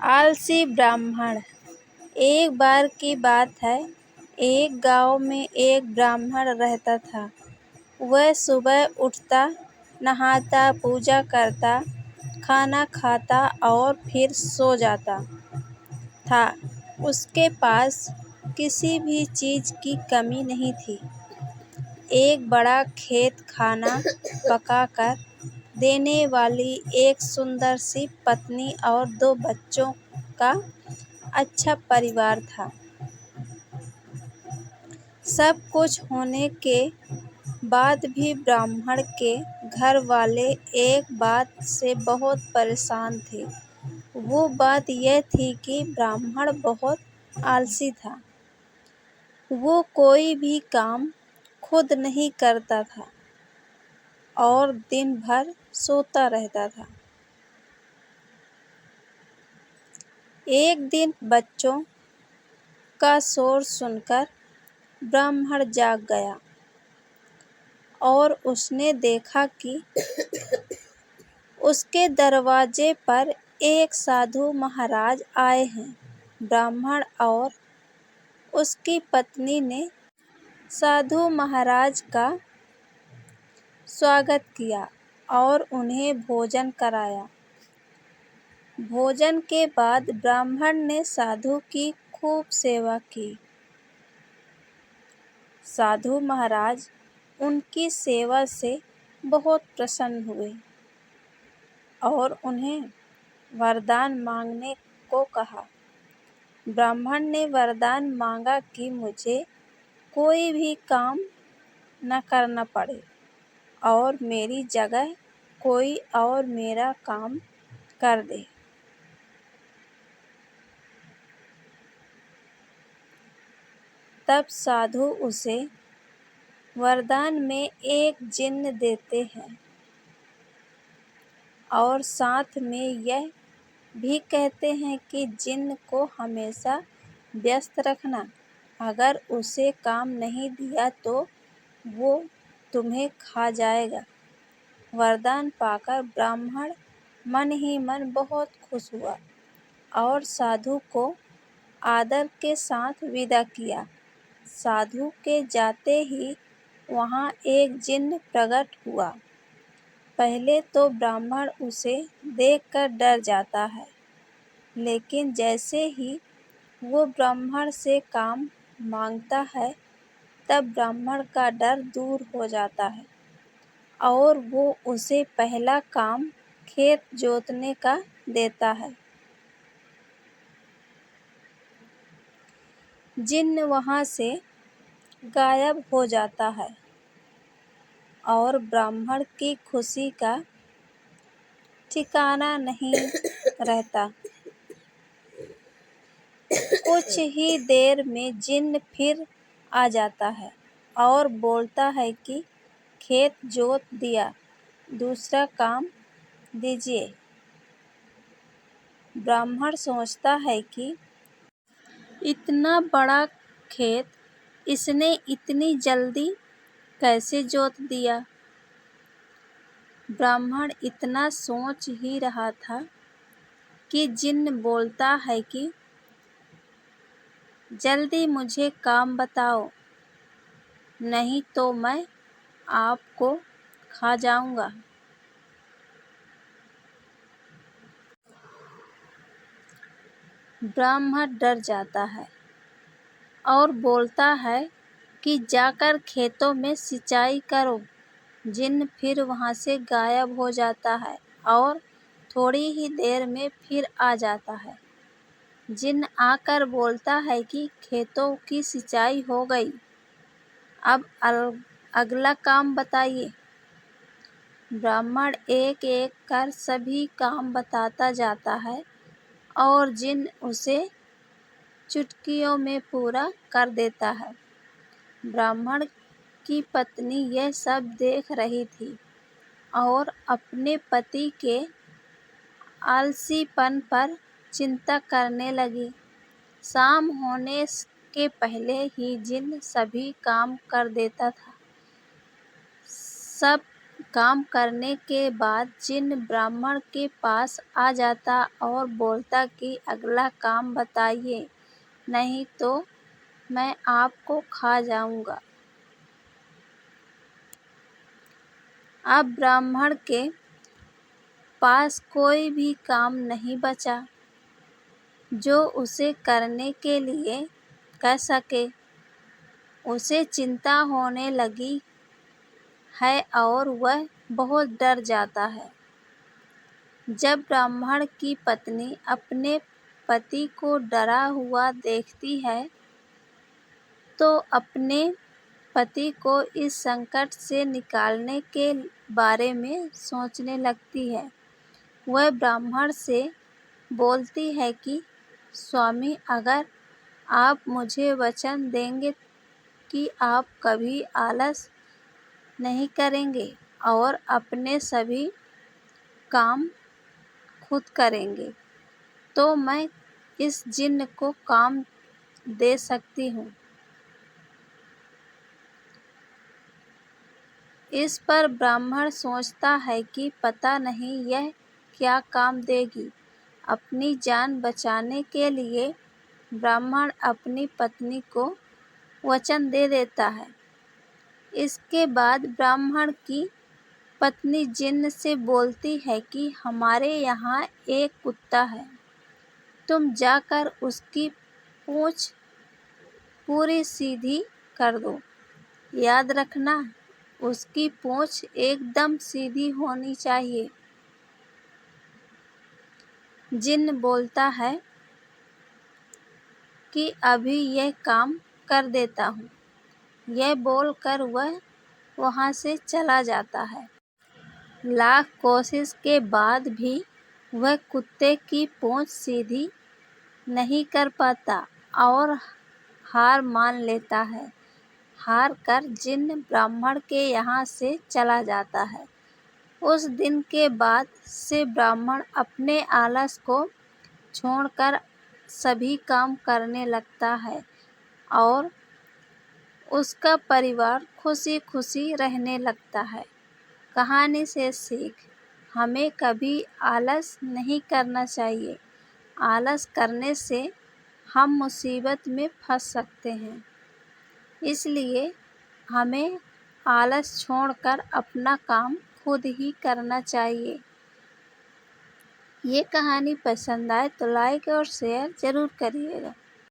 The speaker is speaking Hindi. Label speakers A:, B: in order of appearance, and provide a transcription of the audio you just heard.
A: आलसी ब्राह्मण। एक बार की बात है, एक गांव में एक ब्राह्मण रहता था। वह सुबह उठता, नहाता, पूजा करता, खाना खाता और फिर सो जाता था। उसके पास किसी भी चीज की कमी नहीं थी। एक बड़ा खेत, खाना पकाकर देने वाली एक सुंदर सी पत्नी और 2 बच्चों का अच्छा परिवार था। सब कुछ होने के बाद भी ब्राह्मण के घर वाले एक बात से बहुत परेशान थे। वो बात यह थी कि ब्राह्मण बहुत आलसी था। वो कोई भी काम खुद नहीं करता था और दिन भर सोता रहता था। एक दिन बच्चों का शोर सुनकर ब्राह्मण जाग गया और उसने देखा कि उसके दरवाजे पर एक साधु महाराज आए हैं। ब्राह्मण और उसकी पत्नी ने साधु महाराज का स्वागत किया और उन्हें भोजन कराया। भोजन के बाद ब्राह्मण ने साधु की खूब सेवा की। साधु महाराज उनकी सेवा से बहुत प्रसन्न हुए और उन्हें वरदान मांगने को कहा। ब्राह्मण ने वरदान मांगा कि मुझे कोई भी काम न करना पड़े और मेरी जगह कोई और मेरा काम कर दे। तब साधु उसे वरदान में एक जिन्न देते हैं और साथ में यह भी कहते हैं कि जिन्न को हमेशा व्यस्त रखना। अगर उसे काम नहीं दिया तो वो तुम्हें खा जाएगा। वरदान पाकर ब्राह्मण मन ही मन बहुत खुश हुआ और साधु को आदर के साथ विदा किया। साधु के जाते ही वहाँ एक जिन्न प्रकट हुआ। पहले तो ब्राह्मण उसे देखकर डर जाता है, लेकिन जैसे ही वो ब्राह्मण से काम मांगता है, तब ब्राह्मण का डर दूर हो जाता है और वो उसे पहला काम खेत जोतने का देता है। जिन्न वहाँ से गायब हो जाता है और ब्राह्मण की खुशी का ठिकाना नहीं रहता। कुछ ही देर में जिन्न फिर आ जाता है और बोलता है कि खेत जोत दिया, दूसरा काम दीजिए। ब्राह्मण सोचता है कि इतना बड़ा खेत इसने इतनी जल्दी कैसे जोत दिया। ब्राह्मण इतना सोच ही रहा था कि जिन्न बोलता है कि जल्दी मुझे काम बताओ, नहीं तो मैं आपको खा जाऊंगा। ब्राह्मण डर जाता है और बोलता है कि जाकर खेतों में सिंचाई करो। जिन्न फिर वहाँ से गायब हो जाता है और थोड़ी ही देर में फिर आ जाता है। जिन्न आकर बोलता है कि खेतों की सिंचाई हो गई, अब अगला काम बताइए। ब्राह्मण एक एक कर सभी काम बताता जाता है और जिन्न उसे चुटकियों में पूरा कर देता है। ब्राह्मण की पत्नी यह सब देख रही थी और अपने पति के आलसीपन पर चिंता करने लगी। शाम होने के पहले ही जिन्न सभी काम कर देता था। सब काम करने के बाद जिन्न ब्राह्मण के पास आ जाता और बोलता कि अगला काम बताइए, नहीं तो मैं आपको खा जाऊंगा। अब ब्राह्मण के पास कोई भी काम नहीं बचा जो उसे करने के लिए कह सके। उसे चिंता होने लगी है और वह बहुत डर जाता है। जब ब्राह्मण की पत्नी अपने पति को डरा हुआ देखती है तो अपने पति को इस संकट से निकालने के बारे में सोचने लगती है। वह ब्राह्मण से बोलती है कि स्वामी, अगर आप मुझे वचन देंगे कि आप कभी आलस नहीं करेंगे और अपने सभी काम खुद करेंगे, तो मैं इस जिन्न को काम दे सकती हूँ। इस पर ब्राह्मण सोचता है कि पता नहीं यह क्या काम देगी। अपनी जान बचाने के लिए ब्राह्मण अपनी पत्नी को वचन दे देता है। इसके बाद ब्राह्मण की पत्नी जिन्न से बोलती है कि हमारे यहाँ एक कुत्ता है, तुम जाकर उसकी पूंछ पूरी सीधी कर दो। याद रखना, उसकी पूंछ एकदम सीधी होनी चाहिए। जिन्न बोलता है कि अभी यह काम कर देता हूँ। यह बोलकर वह वहाँ से चला जाता है। लाख कोशिश के बाद भी वह कुत्ते की पूंछ सीधी नहीं कर पाता और हार मान लेता है। हार कर जिन्न ब्राह्मण के यहाँ से चला जाता है। उस दिन के बाद से ब्राह्मण अपने आलस को छोड़कर सभी काम करने लगता है और उसका परिवार खुशी खुशी रहने लगता है। कहानी से सीख, हमें कभी आलस नहीं करना चाहिए। आलस करने से हम मुसीबत में फंस सकते हैं। इसलिए हमें आलस छोड़कर अपना काम खुद ही करना चाहिए। ये कहानी पसंद आए तो लाइक और शेयर ज़रूर करिएगा।